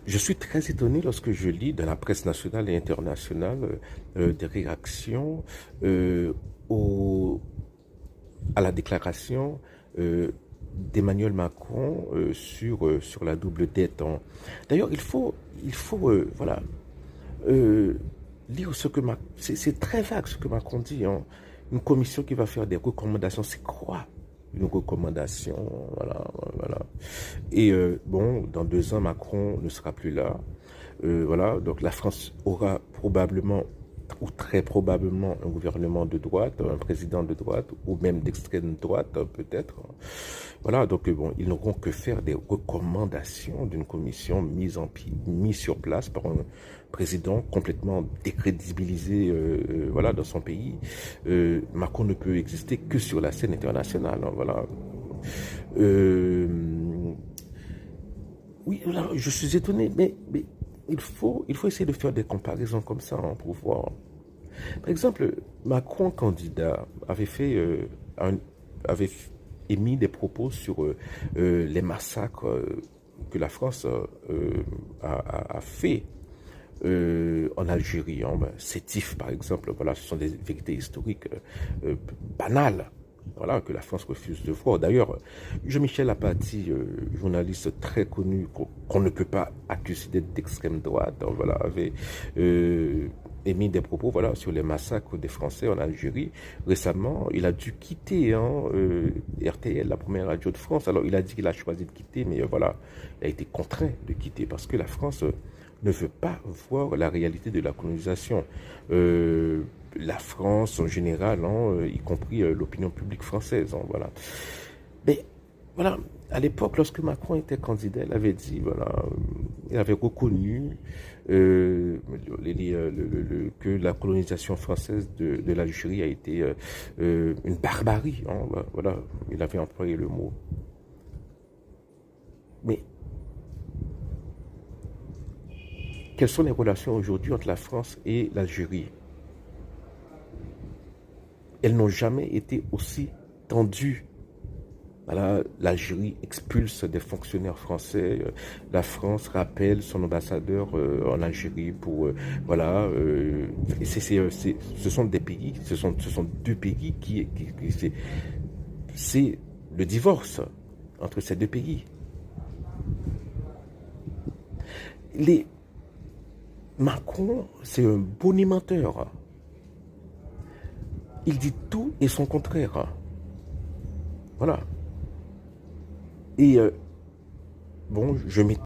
Je suis très étonné lorsque je lis dans la presse nationale et internationale des réactions euh, au- à la déclaration d'Emmanuel Macron sur la double dette. D'ailleurs, voilà, euh, lire ce que Macron... C'est très vague ce que Macron dit. Une commission qui va faire des recommandations, c'est quoi une recommandation? Voilà, voilà. Et bon, dans 2 ans, Macron ne sera plus là. Voilà, donc la France aura probablement ou très probablement un gouvernement de droite, un président de droite ou même d'extrême droite peut-être. Voilà, donc bon, ils n'auront que faire des recommandations d'une commission mise sur place par un président complètement décrédibilisé voilà, dans son pays. Macron ne peut exister que sur la scène internationale. Voilà. Euh, oui, là, je suis étonné, mais il faut essayer de faire des comparaisons comme ça pour voir. Par exemple, Macron, candidat, avait émis des propos sur les massacres que la France a fait en Algérie. Ben, Sétif, par exemple, voilà, ce sont des vérités historiques banales. Voilà, que la France refuse de voir. D'ailleurs, Jean-Michel Apathy, journaliste très connu, qu'on ne peut pas accuser d'être d'extrême droite, voilà, avait émis des propos voilà, sur les massacres des Français en Algérie. Récemment, il a dû quitter RTL, la première radio de France. Alors, il a dit qu'il a choisi de quitter, mais voilà, il a été contraint de quitter parce que la France ne veut pas voir la réalité de la colonisation. La France en général, y compris l'opinion publique française. Voilà. Mais voilà, à l'époque, lorsque Macron était candidat, il avait dit, voilà, il avait reconnu que la colonisation française de l'Algérie a été une barbarie. Voilà, il avait employé le mot. Mais quelles sont les relations aujourd'hui entre la France et l'Algérie? Elles n'ont jamais été aussi tendues. Voilà, l'Algérie expulse des fonctionnaires français. La France rappelle son ambassadeur en Algérie pour voilà. Ce sont des pays, ce sont 2 pays c'est le divorce entre ces 2 pays. Les Macron, c'est un bonimenteur. Il dit tout et son contraire. Voilà. Et bon, je m'étais